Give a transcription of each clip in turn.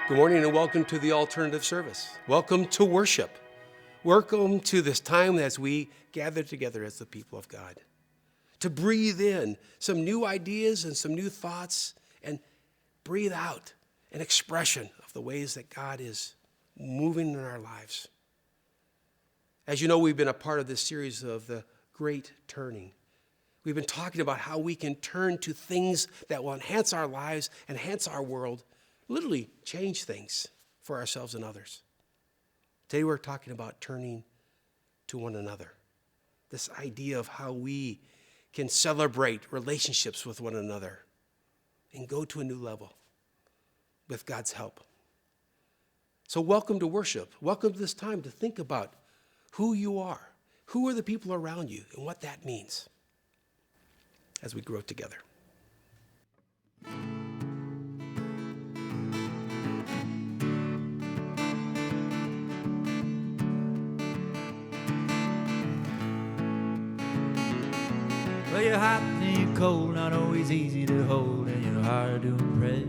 Good morning and welcome to the alternative service. Welcome to worship. Welcome to this time as we gather together as the people of God. To breathe in some new ideas and some new thoughts and breathe out an expression of the ways that God is moving in our lives. As you know, we've been a part of this series of the Great Turning. We've been talking about how we can turn to things that will enhance our lives, enhance our world, literally change things for ourselves and others. Today we're talking about turning to one another. This idea of how we can celebrate relationships with one another and go to a new level with God's help. So welcome to worship. Welcome to this time to think about who you are, who are the people around you, and what that means as we grow together. Well, you're hot and you're cold, not always easy to hold, and you're hard to impress.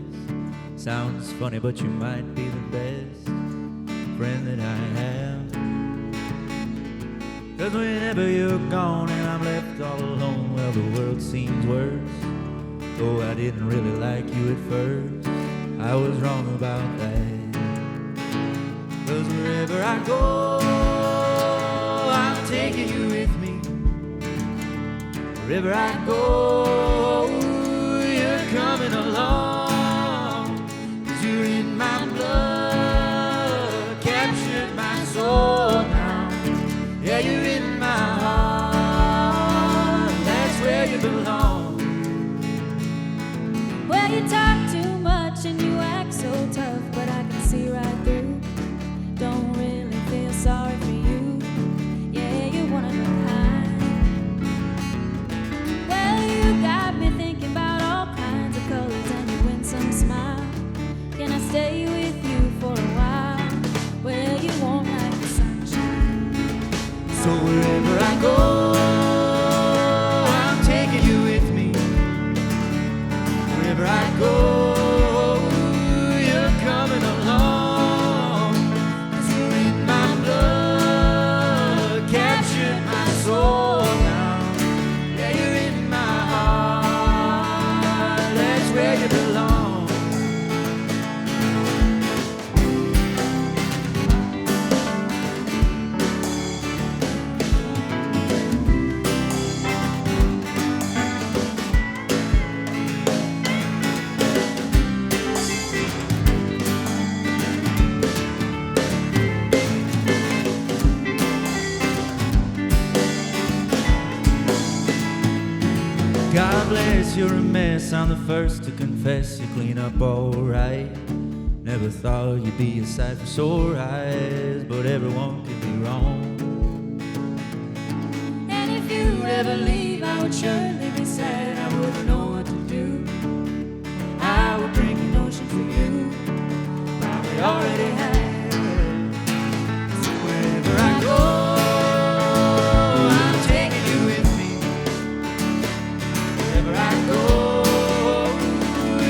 Sounds funny, but you might be the best friend that I have. 'Cause whenever you're gone and I'm left all alone, well, the world seems worse. Oh, I didn't really like you at first, I was wrong about that. 'Cause wherever I go, I'm taking you with me. Wherever I go, you're coming along. 'Cause you're in my blood, captured my soul now. Yeah, you're in my heart, that's where you belong. Well, you talk too much and you act so tough, but I can see right through. Don't really feel sorry for you. Yeah, you wanna know how. You got me thinking about all kinds of colors and your winsome smile. Can I stay with you for a while? Well, you won't like the sunshine. So wherever I go, I'm taking you with me. Wherever I go, you're coming along. 'Cause you're in my blood, captured my soul now. Yeah, you're in where you belong. God bless, you're a mess, I'm the first to confess. You clean up alright. Never thought you'd be a sight for sore eyes, but everyone can be wrong. And if you ever leave, I would surely be sad. I wouldn't know what to do. I would bring an ocean for you. Probably already have. So wherever I go, I'm taking you with me. Wherever I go,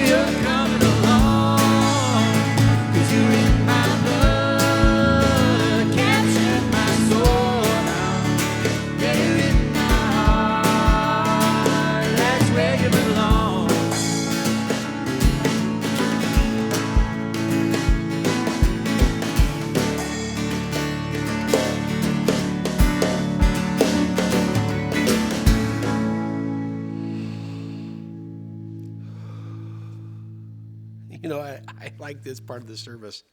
you're coming along. 'Cause you're in my blood, captured my soul now. Yeah, you're in my heart, that's where you belong. You know, I like this part of the service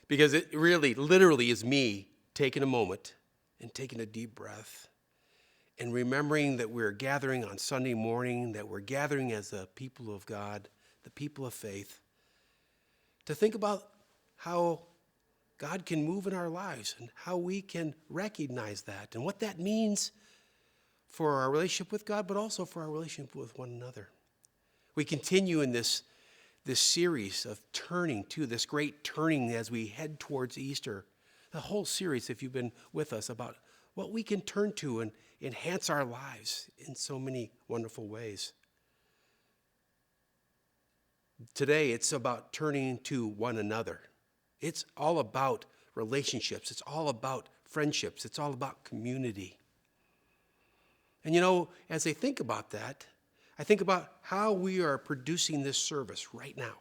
because it really, literally is me taking a moment and taking a deep breath and remembering that we're gathering on Sunday morning, that we're gathering as the people of God, the people of faith, to think about how God can move in our lives and how we can recognize that and what that means for our relationship with God, but also for our relationship with one another. We continue in this series of turning to this great turning as we head towards Easter. The whole series, if you've been with us, about what we can turn to and enhance our lives in so many wonderful ways. Today, it's about turning to one another. It's all about relationships. It's all about friendships. It's all about community. And as I think about that, I think about how we are producing this service right now.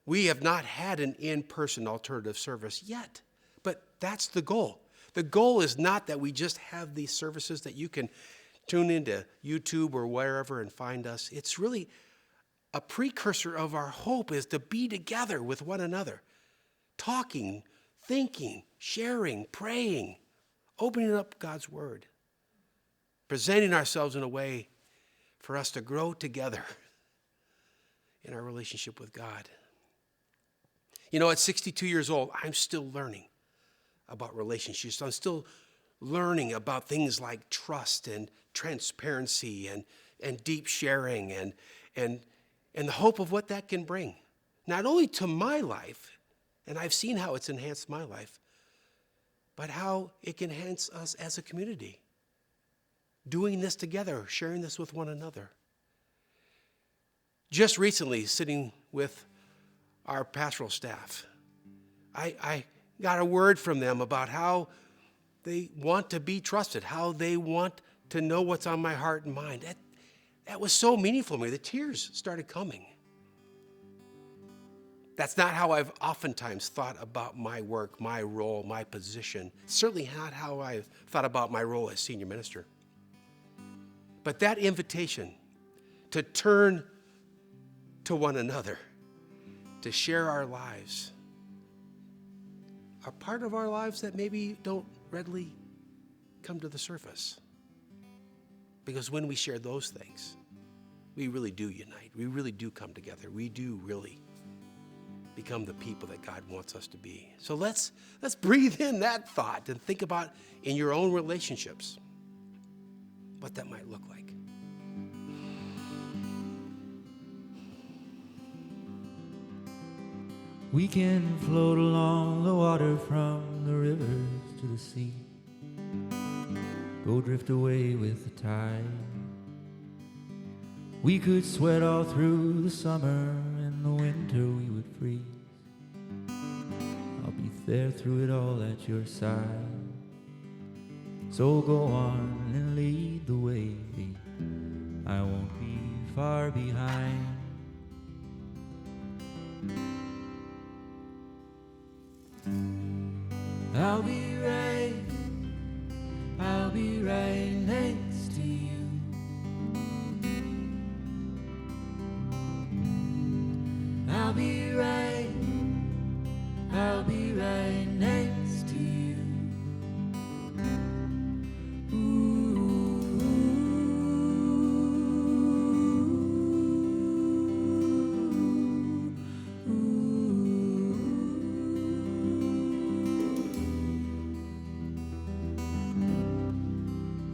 We have not had an in-person alternative service yet, but that's the goal. The goal is not that we just have these services that you can tune into YouTube or wherever and find us. It's really a precursor of our hope is to be together with one another, talking, thinking, sharing, praying, opening up God's word, presenting ourselves in a way for us to grow together in our relationship with God. At 62 years old, I'm still learning about relationships. I'm still learning about things like trust and transparency and deep sharing and the hope of what that can bring, not only to my life, and I've seen how it's enhanced my life, but how it can enhance us as a community, doing this together, sharing this with one another. Just recently, sitting with our pastoral staff, I got a word from them about how they want to be trusted, how they want to know what's on my heart and mind. That was so meaningful to me. The tears started coming. That's not how I've oftentimes thought about my work, my role, my position. Certainly not how I've thought about my role as senior minister. But that invitation to turn to one another, to share our lives, are part of our lives that maybe don't readily come to the surface. Because when we share those things, we really do unite. We really do come together. We do really become the people that God wants us to be. So let's breathe in that thought and think about in your own relationships what that might look like. We can float along the water from the rivers to the sea, go drift away with the tide. We could sweat all through the summer, and the winter we would freeze. I'll be there through it all at your side. So go on and lead the way, I won't be far behind. I'll be right next to you. I'll be right next to you.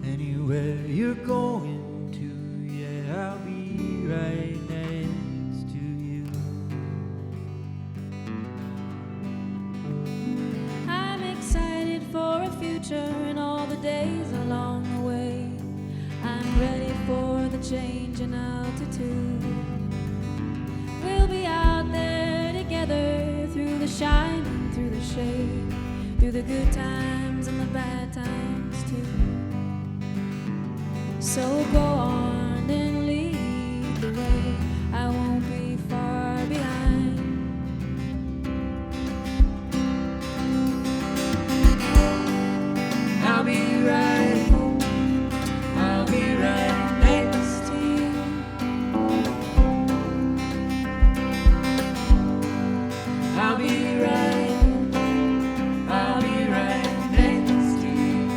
Anywhere you're going to, yeah, I'll be right next to you. I'm excited for a future and all the days along the way. I'm ready for the change in altitude. We'll be out there together through the shine and through the shade, through the good times and the bad times too. So go on and lead the way, I won't be far behind. I'll be right next to you. I'll be right next to you.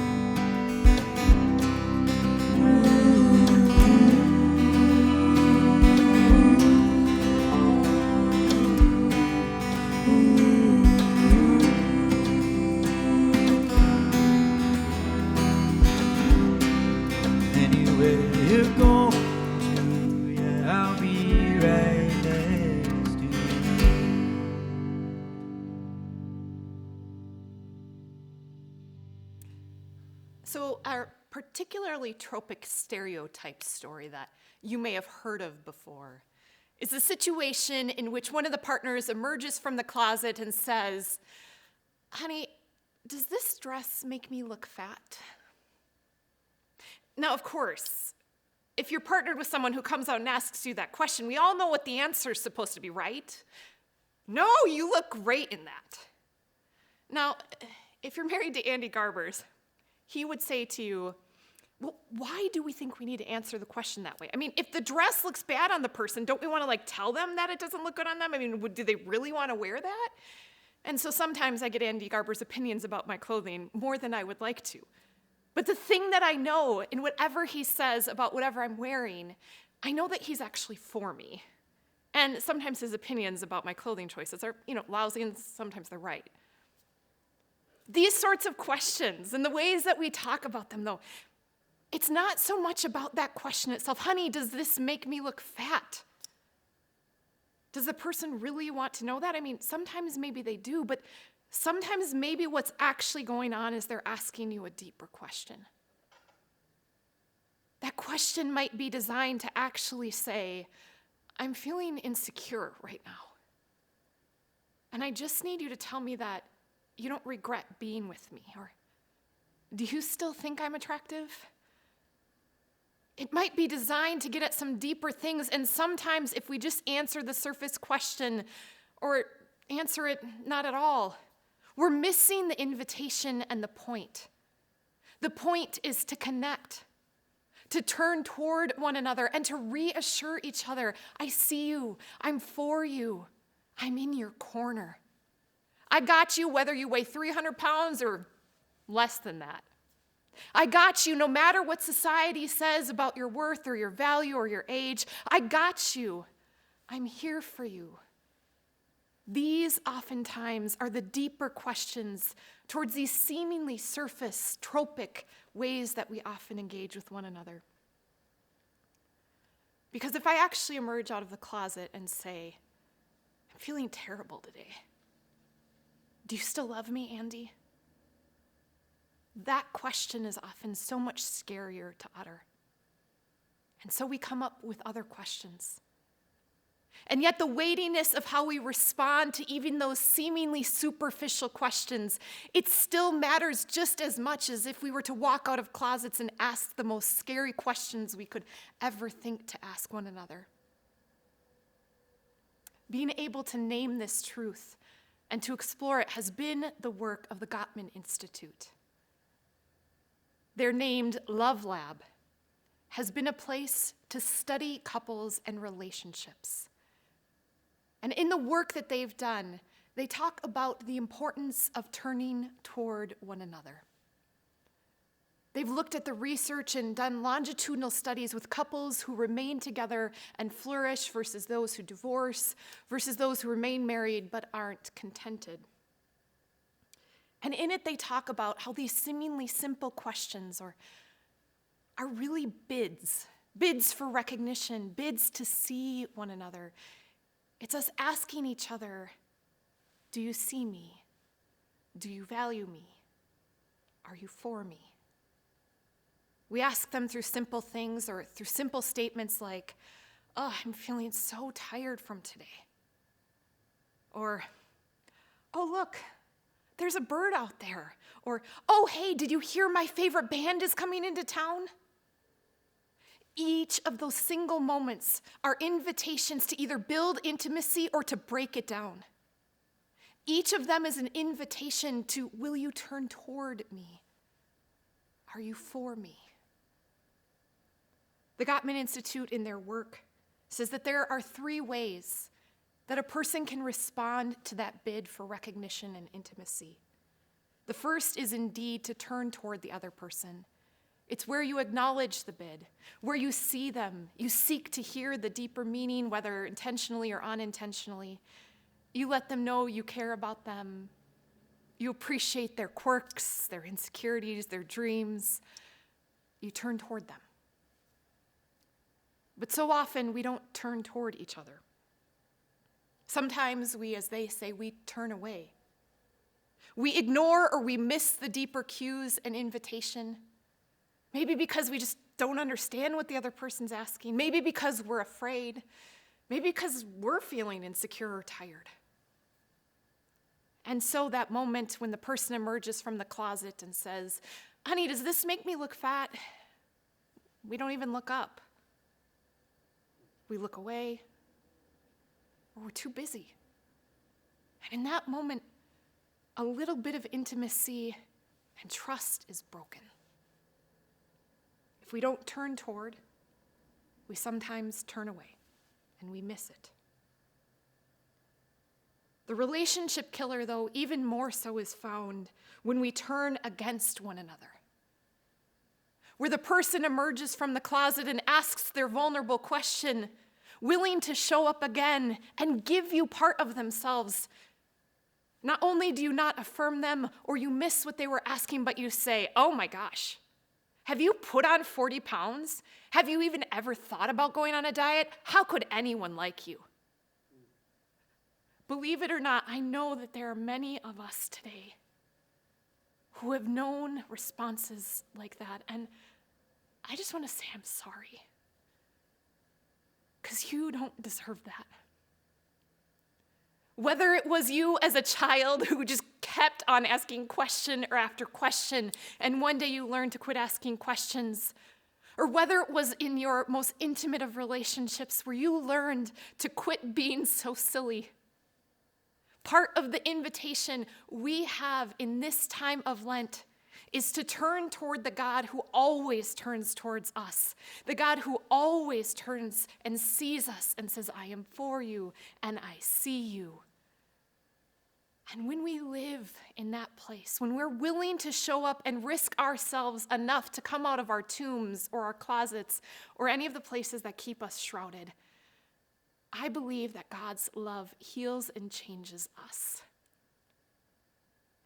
Anywhere you're going to, yeah, I'll be right next to you. So our particularly tropic stereotype story that you may have heard of before is a situation in which one of the partners emerges from the closet and says, "Honey, does this dress make me look fat?" Now, of course, if you're partnered with someone who comes out and asks you that question, we all know what the answer is supposed to be, right? No, you look great in that. Now, if you're married to Andy Garbers, he would say to you, well, why do we think we need to answer the question that way? I mean, if the dress looks bad on the person, don't we want to tell them that it doesn't look good on them? I mean, do they really want to wear that? And so sometimes I get Andy Garbers' opinions about my clothing more than I would like to. But the thing that I know in whatever he says about whatever I'm wearing, I know that he's actually for me. And sometimes his opinions about my clothing choices are, lousy, and sometimes they're right. These sorts of questions and the ways that we talk about them, though, it's not so much about that question itself. Honey, does this make me look fat? Does the person really want to know that? I mean, sometimes maybe they do, but sometimes maybe what's actually going on is they're asking you a deeper question. That question might be designed to actually say, I'm feeling insecure right now. And I just need you to tell me that you don't regret being with me. Or do you still think I'm attractive? It might be designed to get at some deeper things, and sometimes if we just answer the surface question or answer it not at all, we're missing the invitation and the point. The point is to connect, to turn toward one another, and to reassure each other, I see you, I'm for you, I'm in your corner. I got you whether you weigh 300 pounds or less than that. I got you no matter what society says about your worth or your value or your age. I got you. I'm here for you. These oftentimes are the deeper questions towards these seemingly surface, tropic ways that we often engage with one another. Because if I actually emerge out of the closet and say, I'm feeling terrible today, do you still love me, Andy? That question is often so much scarier to utter. And so we come up with other questions. And yet the weightiness of how we respond to even those seemingly superficial questions, it still matters just as much as if we were to walk out of closets and ask the most scary questions we could ever think to ask one another. Being able to name this truth and to explore it has been the work of the Gottman Institute. Their named Love Lab has been a place to study couples and relationships. And in the work that they've done, they talk about the importance of turning toward one another. They've looked at the research and done longitudinal studies with couples who remain together and flourish versus those who divorce, versus those who remain married but aren't contented. And in it, they talk about how these seemingly simple questions are really bids for recognition, bids to see one another. It's us asking each other, do you see me? Do you value me? Are you for me? We ask them through simple things or through simple statements like, oh, I'm feeling so tired from today. Or, oh, look, there's a bird out there. Or, oh, hey, did you hear my favorite band is coming into town? Each of those single moments are invitations to either build intimacy or to break it down. Each of them is an invitation to, will you turn toward me? Are you for me? The Gottman Institute in their work says that there are 3 ways that a person can respond to that bid for recognition and intimacy. The first is indeed to turn toward the other person. It's where you acknowledge the bid, where you see them, you seek to hear the deeper meaning, whether intentionally or unintentionally. You let them know you care about them. You appreciate their quirks, their insecurities, their dreams. You turn toward them. But so often we don't turn toward each other. Sometimes we, as they say, we turn away. We ignore or we miss the deeper cues and invitation. Maybe because we just don't understand what the other person's asking. Maybe because we're afraid. Maybe because we're feeling insecure or tired. And so that moment when the person emerges from the closet and says, "Honey, does this make me look fat?" We don't even look up. We look away, or we're too busy. And in that moment, a little bit of intimacy and trust is broken. If we don't turn toward, we sometimes turn away, and we miss it. The relationship killer, though, even more so is found when we turn against one another. Where the person emerges from the closet and asks their vulnerable question, willing to show up again and give you part of themselves. Not only do you not affirm them or you miss what they were asking, but you say, "Oh my gosh, have you put on 40 pounds? Have you even ever thought about going on a diet? How could anyone like you?" Believe it or not, I know that there are many of us today who have known responses like that, and I just want to say I'm sorry, because you don't deserve that. Whether it was you as a child who just kept on asking question or after question, and one day you learned to quit asking questions, or whether it was in your most intimate of relationships where you learned to quit being so silly. Part of the invitation we have in this time of Lent is to turn toward the God who always turns towards us, the God who always turns and sees us and says, "I am for you and I see you." And when we live in that place, when we're willing to show up and risk ourselves enough to come out of our tombs or our closets or any of the places that keep us shrouded, I believe that God's love heals and changes us.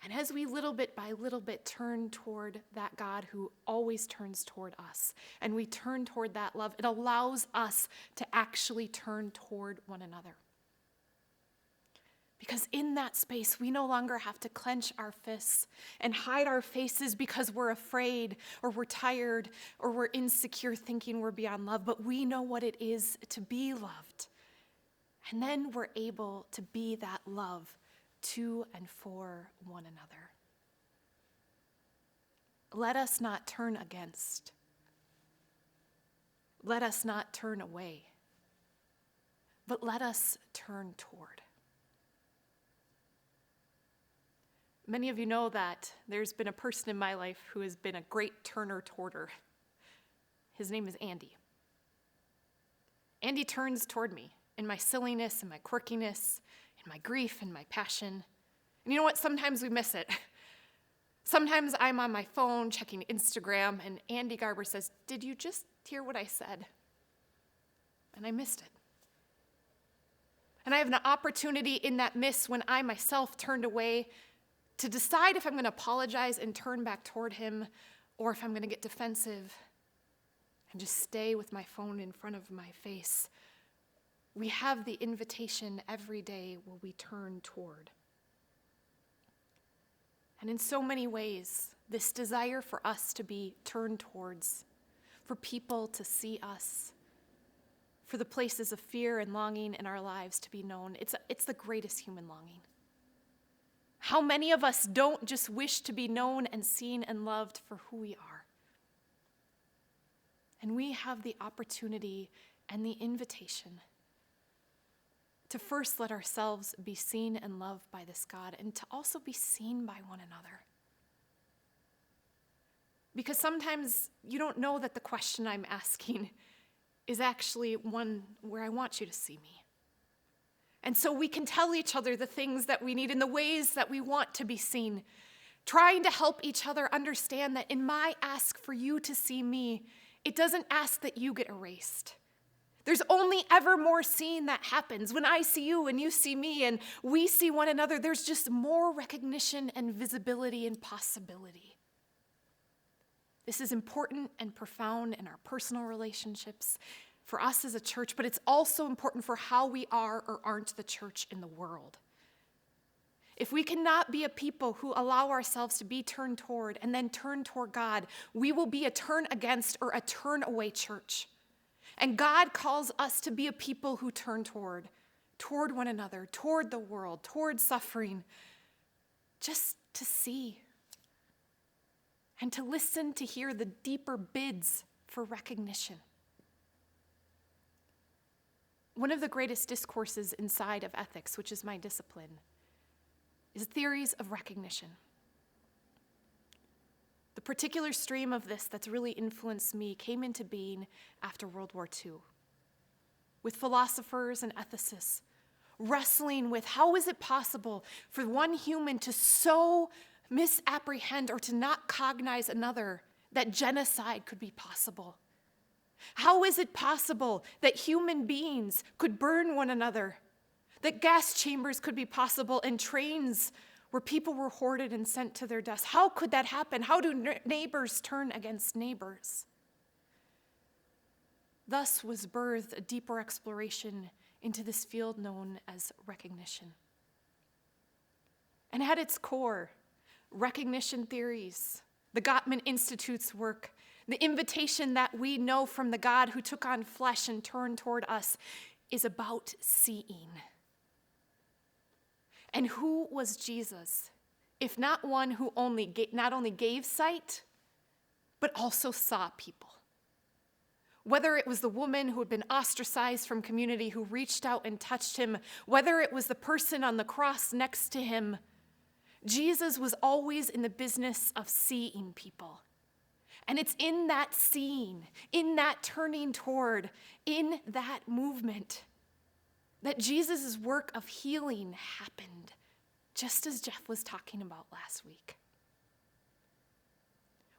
And as we little bit by little bit turn toward that God who always turns toward us, and we turn toward that love, it allows us to actually turn toward one another. Because in that space, we no longer have to clench our fists and hide our faces because we're afraid or we're tired or we're insecure thinking we're beyond love, but we know what it is to be loved. And then we're able to be that love to and for one another. Let us not turn against. Let us not turn away. But let us turn toward. Many of you know that there's been a person in my life who has been a great turner towarder. His name is Andy. Andy turns toward me in my silliness and my quirkiness, in my grief and my passion. And you know what? Sometimes we miss it. Sometimes I'm on my phone checking Instagram, and Andy Garber says, "Did you just hear what I said?" And I missed it. And I have an opportunity in that miss when I myself turned away to decide if I'm going to apologize and turn back toward him, or if I'm going to get defensive and just stay with my phone in front of my face. We have the invitation every day where we turn toward. And in so many ways, this desire for us to be turned towards, for people to see us, for the places of fear and longing in our lives to be known, it's the greatest human longing. How many of us don't just wish to be known and seen and loved for who we are? And we have the opportunity and the invitation to first let ourselves be seen and loved by this God, and to also be seen by one another. Because sometimes you don't know that the question I'm asking is actually one where I want you to see me. And so we can tell each other the things that we need in the ways that we want to be seen, trying to help each other understand that in my ask for you to see me, it doesn't ask that you get erased. There's only ever more seeing that happens. When I see you and you see me and we see one another, there's just more recognition and visibility and possibility. This is important and profound in our personal relationships, for us as a church, but it's also important for how we are or aren't the church in the world. If we cannot be a people who allow ourselves to be turned toward and then turn toward God, we will be a turn against or a turn away church. And God calls us to be a people who turn toward one another, toward the world, toward suffering, just to see and to listen, to hear the deeper bids for recognition. One of the greatest discourses inside of ethics, which is my discipline, is theories of recognition. The particular stream of this that's really influenced me came into being after World War II, with philosophers and ethicists wrestling with how is it possible for one human to so misapprehend or to not cognize another that genocide could be possible? How is it possible that human beings could burn one another, that gas chambers could be possible and trains where people were hoarded and sent to their deaths? How could that happen? How do neighbors turn against neighbors? Thus was birthed a deeper exploration into this field known as recognition. And at its core, recognition theories, the Gottman Institute's work, the invitation that we know from the God who took on flesh and turned toward us is about seeing. And who was Jesus, if not one who not only gave sight, but also saw people? Whether it was the woman who had been ostracized from community who reached out and touched him, whether it was the person on the cross next to him, Jesus was always in the business of seeing people. And it's in that seeing, in that turning toward, in that movement, that Jesus' work of healing happened, just as Jeff was talking about last week.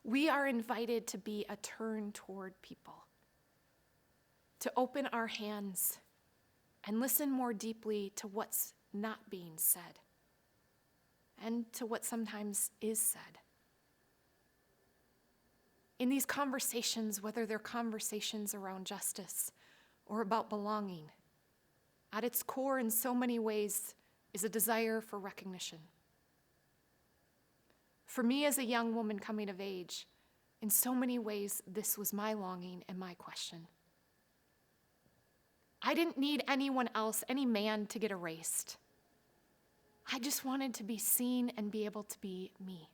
We are invited to be a turn toward people, to open our hands and listen more deeply to what's not being said and to what sometimes is said. In these conversations, whether they're conversations around justice or about belonging, at its core in so many ways is a desire for recognition. For me as a young woman coming of age, in so many ways, this was my longing and my question. I didn't need anyone else, any man, to get erased. I just wanted to be seen and be able to be me.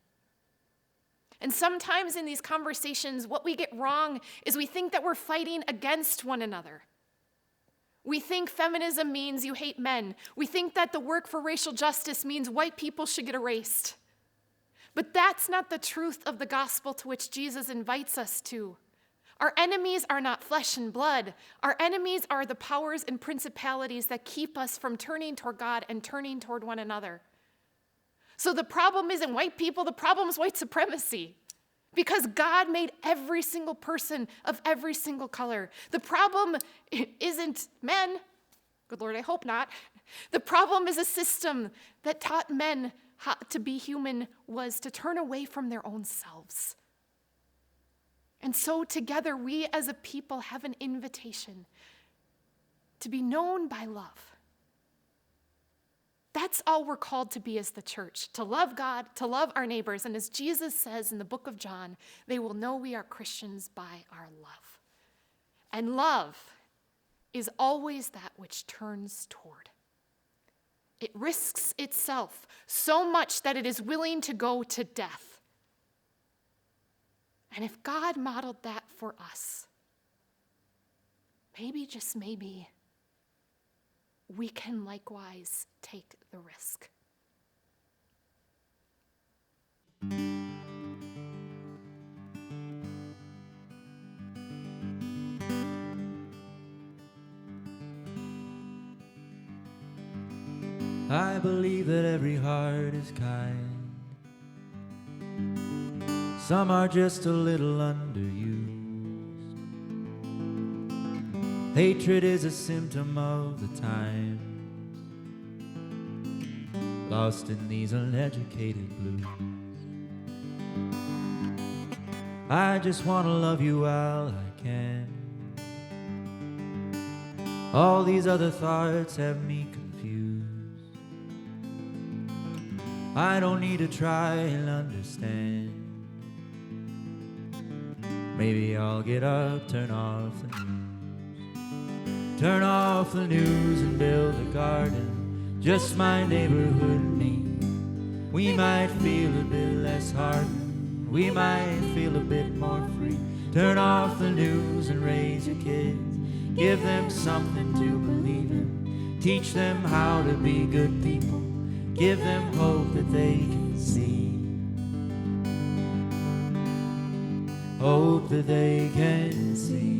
And sometimes in these conversations, what we get wrong is we think that we're fighting against one another. We think feminism means you hate men. We think that the work for racial justice means white people should get erased. But that's not the truth of the gospel to which Jesus invites us to. Our enemies are not flesh and blood. Our enemies are the powers and principalities that keep us from turning toward God and turning toward one another. So the problem isn't white people, the problem is white supremacy. Because God made every single person of every single color. The problem isn't men. Good Lord, I hope not. The problem is a system that taught men how to be human was to turn away from their own selves. And so together we as a people have an invitation to be known by love. That's all we're called to be as the church, to love God, to love our neighbors. And as Jesus says in the book of John, they will know we are Christians by our love. And love is always that which turns toward. It risks itself so much that it is willing to go to death. And if God modeled that for us, maybe, just maybe, we can likewise take the risk. I believe that every heart is kind. Some are just a little underused. Hatred is a symptom of the times, lost in these uneducated blues. I just want to love you while I can. All these other thoughts have me confused. I don't need to try and understand. Maybe I'll get up, turn off the news. Turn off the news and build a garden, just my neighborhood and me. We might feel a bit less hardened, we might feel a bit more free. Turn off the news and raise your kids, give them something to believe in. Teach them how to be good people, give them hope that they can see. Hope that they can see.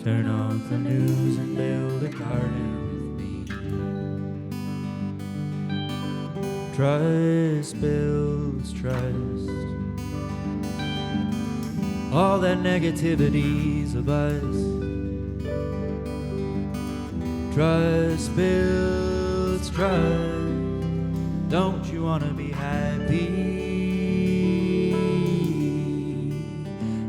Turn off the news and build a garden with me. Trust builds trust. All that negativity's a buzz. Trust builds trust. Don't you wanna be happy?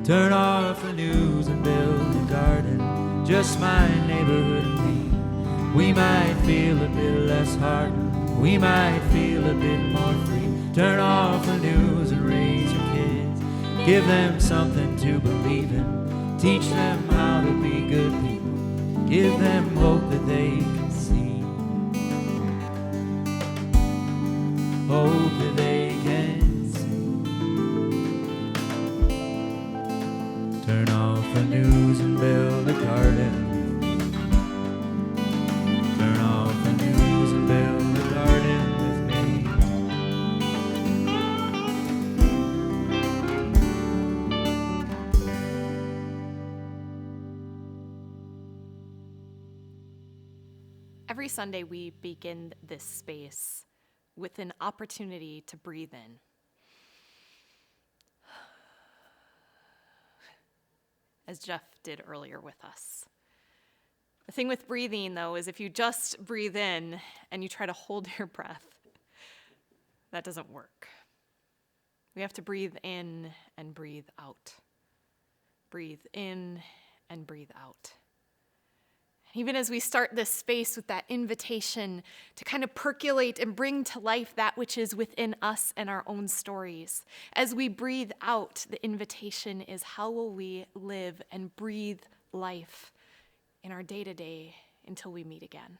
Turn off the news and build a garden, just my neighborhood and me. We might feel a bit less hardened, we might feel a bit more free. Turn off the news and raise your kids, give them something to believe in. Teach them how to be good people, give them hope that they can see. Hope that they can see. Turn off the news and build a garden. Turn off the news and build a garden with me. Every Sunday, we begin this space with an opportunity to breathe in. As Jeff did earlier with us. The thing with breathing, though, is if you just breathe in and you try to hold your breath, that doesn't work. We have to breathe in and breathe out. Breathe in and breathe out. Even as we start this space with that invitation to kind of percolate and bring to life that which is within us and our own stories. As we breathe out, the invitation is how will we live and breathe life in our day-to-day until we meet again.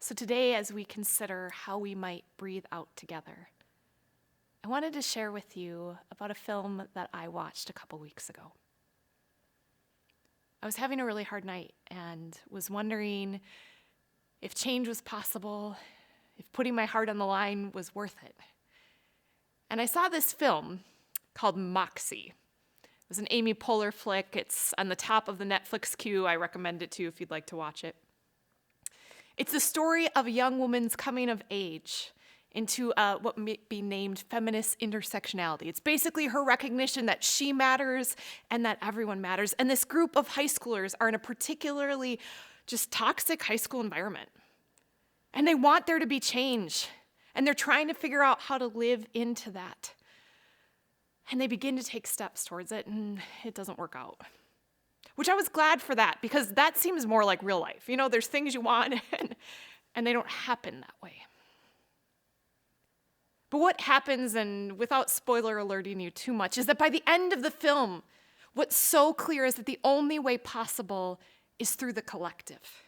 So today, as we consider how we might breathe out together, I wanted to share with you about a film that I watched a couple weeks ago. I was having a really hard night and was wondering if change was possible, if putting my heart on the line was worth it. And I saw this film called Moxie. It was an Amy Poehler flick. It's on the top of the Netflix queue. I recommend it to you if you'd like to watch it. It's the story of a young woman's coming of age into what may be named feminist intersectionality. It's basically her recognition that she matters and that everyone matters. And this group of high schoolers are in a particularly just toxic high school environment. And they want there to be change. And they're trying to figure out how to live into that. And they begin to take steps towards it, and it doesn't work out. Which I was glad for that, because that seems more like real life. You know, there's things you want, and they don't happen that way. But what happens, and without spoiler alerting you too much, is that by the end of the film, what's so clear is that the only way possible is through the collective.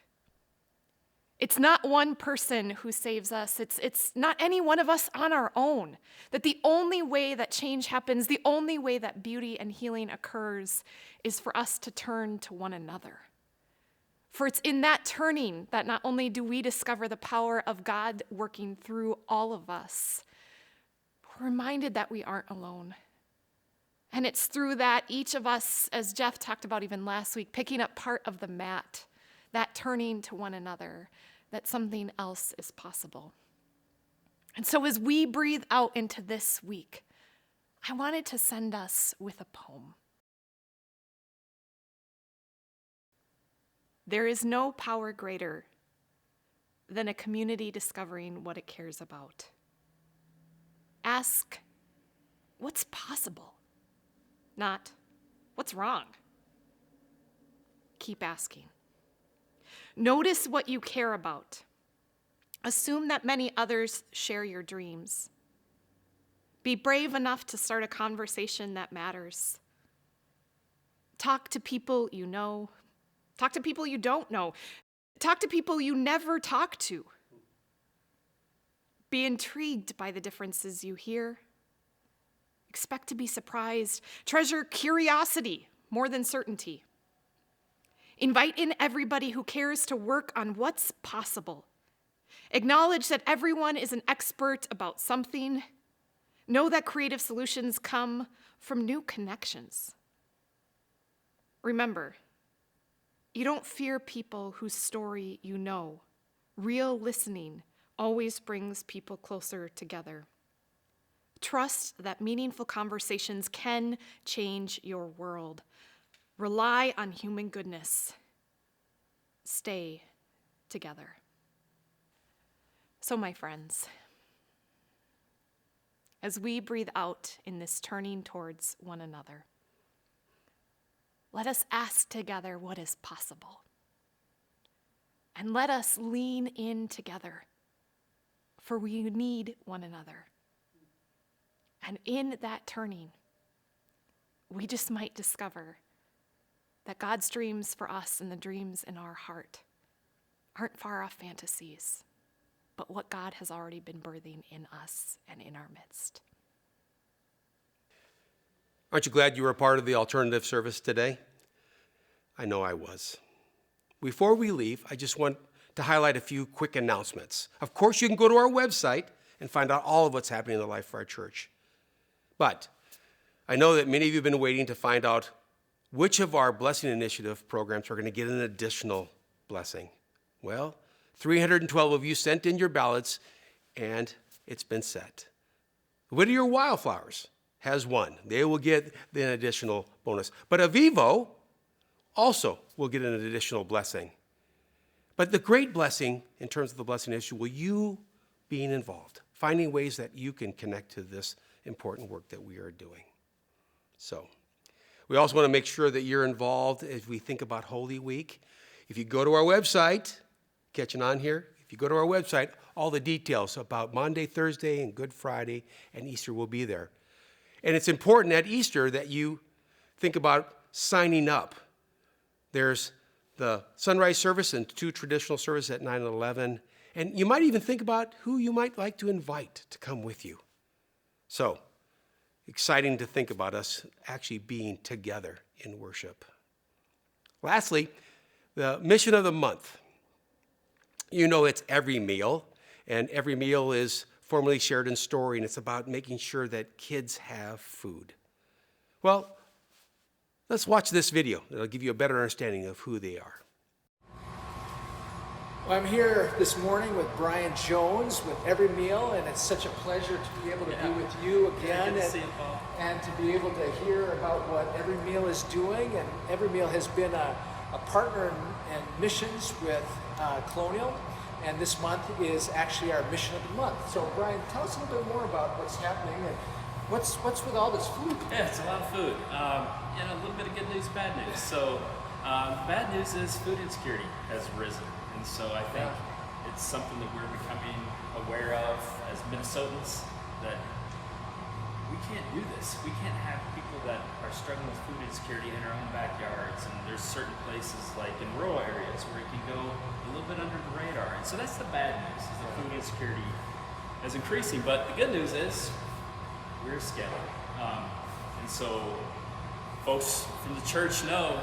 It's not one person who saves us. It's not any one of us on our own. That the only way that change happens, the only way that beauty and healing occurs is for us to turn to one another. For it's in that turning that not only do we discover the power of God working through all of us, we're reminded that we aren't alone. And it's through that each of us, as Jeff talked about even last week, picking up part of the mat, that turning to one another, that something else is possible. And so as we breathe out into this week, I wanted to send us with a poem. There is no power greater than a community discovering what it cares about. Ask, what's possible? Not, what's wrong? Keep asking. Notice what you care about. Assume that many others share your dreams. Be brave enough to start a conversation that matters. Talk to people you know. Talk to people you don't know. Talk to people you never talk to. Be intrigued by the differences you hear. Expect to be surprised. Treasure curiosity more than certainty. Invite in everybody who cares to work on what's possible. Acknowledge that everyone is an expert about something. Know that creative solutions come from new connections. Remember, you don't fear people whose story you know. Real listening always brings people closer together. Trust that meaningful conversations can change your world. Rely on human goodness. Stay together. So, my friends, as we breathe out in this turning towards one another, let us ask together what is possible. And let us lean in together, for we need one another. And in that turning, we just might discover that God's dreams for us and the dreams in our heart aren't far-off fantasies, but what God has already been birthing in us and in our midst. Aren't you glad you were a part of the alternative service today? I know I was. Before we leave, I just want to highlight a few quick announcements. Of course, you can go to our website and find out all of what's happening in the life of our church. But I know that many of you have been waiting to find out which of our Blessing Initiative programs are going to get an additional blessing. Well, 312 of you sent in your ballots, and it's been set. Whittier Wildflowers has one. They will get an additional bonus. But Avivo also will get an additional blessing. But the great blessing in terms of the blessing issue will you being involved, finding ways that you can connect to this important work that we are doing. So we also want to make sure that you're involved as we think about Holy Week. If you go to our website, catching on here, if you go to our website, all the details about Monday, Thursday, and Good Friday and Easter will be there. And it's important at Easter that you think about signing up. There's the sunrise service and 2 traditional services at 9 and 11. And you might even think about who you might like to invite to come with you. So, exciting to think about us actually being together in worship. Lastly, the mission of the month. You know it's every meal, and every meal is formally shared in story, and it's about making sure that kids have food. Well, let's watch this video. It'll give you a better understanding of who they are. Well, I'm here this morning with Brian Jones with Every Meal, and it's such a pleasure to be able to be with you again and to be able to hear about what Every Meal is doing. And Every Meal has been a partner in missions with Colonial, and this month is actually our mission of the month. So Brian, tell us a little bit more about what's happening and what's with all this food. Yeah, it's a lot of food. A little bit of good news, bad news. So bad news is food insecurity has risen. And so I think it's something that we're becoming aware of as Minnesotans, that we can't do this. We can't have people that are struggling with food insecurity in our own backyards. And there's certain places like in rural areas where it can go a little bit under the radar. And so that's the bad news, is that food insecurity is increasing. But the good news is we're scaling. And so folks from the church know,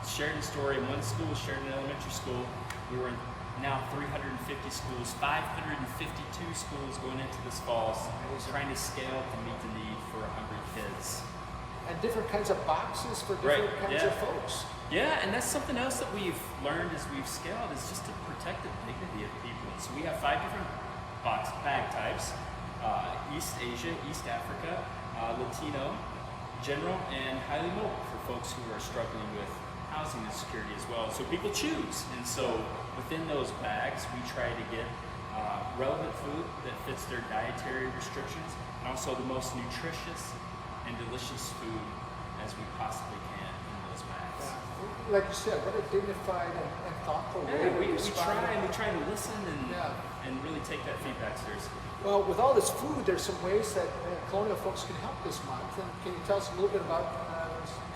shared the story in one school, shared in elementary school. We were in now 350 schools, 552 schools going into this fall, trying to scale to meet the need for 100 kids. And different kinds of boxes for different kinds of folks. Yeah, and that's something else that we've learned as we've scaled, is just to protect the dignity of people. So we have 5 different bag types: East Asia, East Africa, Latino, general, and highly mobile, for folks who are struggling with housing insecurity as well. So people choose, and so within those bags we try to get relevant food that fits their dietary restrictions, and also the most nutritious and delicious food as we possibly can in those bags. Like you said, what a dignified and thoughtful way. We try to listen and really take that feedback seriously. Well, with all this food, there's some ways that Colonial folks can help this month. And can you tell us a little bit about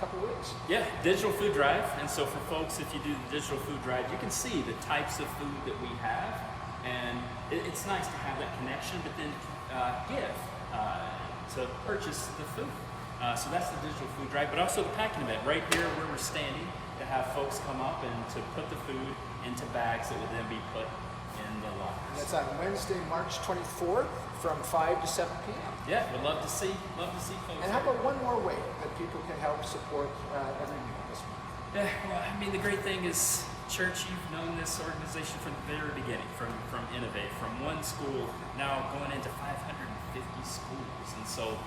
couple weeks. Yeah, digital food drive. And so for folks, if you do the digital food drive, you can see the types of food that we have. And it's nice to have that connection, but then give to purchase the food. So that's the digital food drive, but also the packing event right here where we're standing, to have folks come up and to put the food into bags that would then be put in the lockers. That's on Wednesday, March 24th from 5 to 7 p.m. Yeah, we'd love to see folks. And how about one more way that people can help support Every Meal this month? Yeah, well, I mean, the great thing is, church, you've known this organization from the very beginning, from Innovate, from one school, now going into 550 schools. And so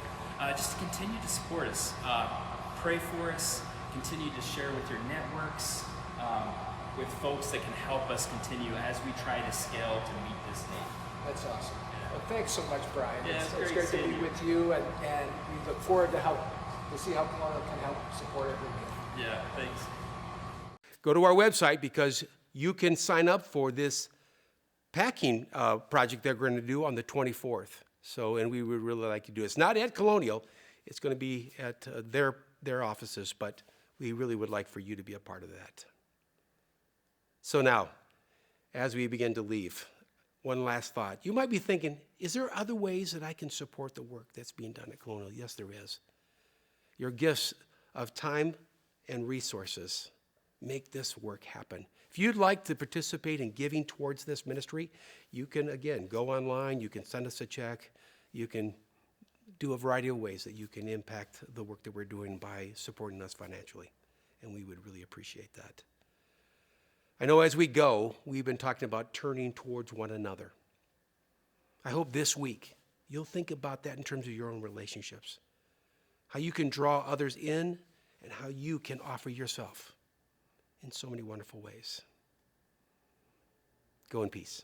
just to continue to support us, pray for us, continue to share with your networks, with folks that can help us continue as we try to scale to meet this need. That's awesome. Well, thanks so much, Brian. Yeah, it's great to be with you, and we look forward to see how Kelowna can help support Every Meal. Yeah, thanks. Go to our website because you can sign up for this packing project they're going to do on the 24th. So, and we would really like to do it. It's not at Colonial. It's going to be at their offices, but we really would like for you to be a part of that. So now, as we begin to leave, one last thought. You might be thinking, is there other ways that I can support the work that's being done at Colonial? Yes, there is. Your gifts of time and resources make this work happen. If you'd like to participate in giving towards this ministry, you can, again, go online, you can send us a check, you can do a variety of ways that you can impact the work that we're doing by supporting us financially, and we would really appreciate that. I know as we go, we've been talking about turning towards one another. I hope this week you'll think about that in terms of your own relationships, how you can draw others in and how you can offer yourself in so many wonderful ways. Go in peace.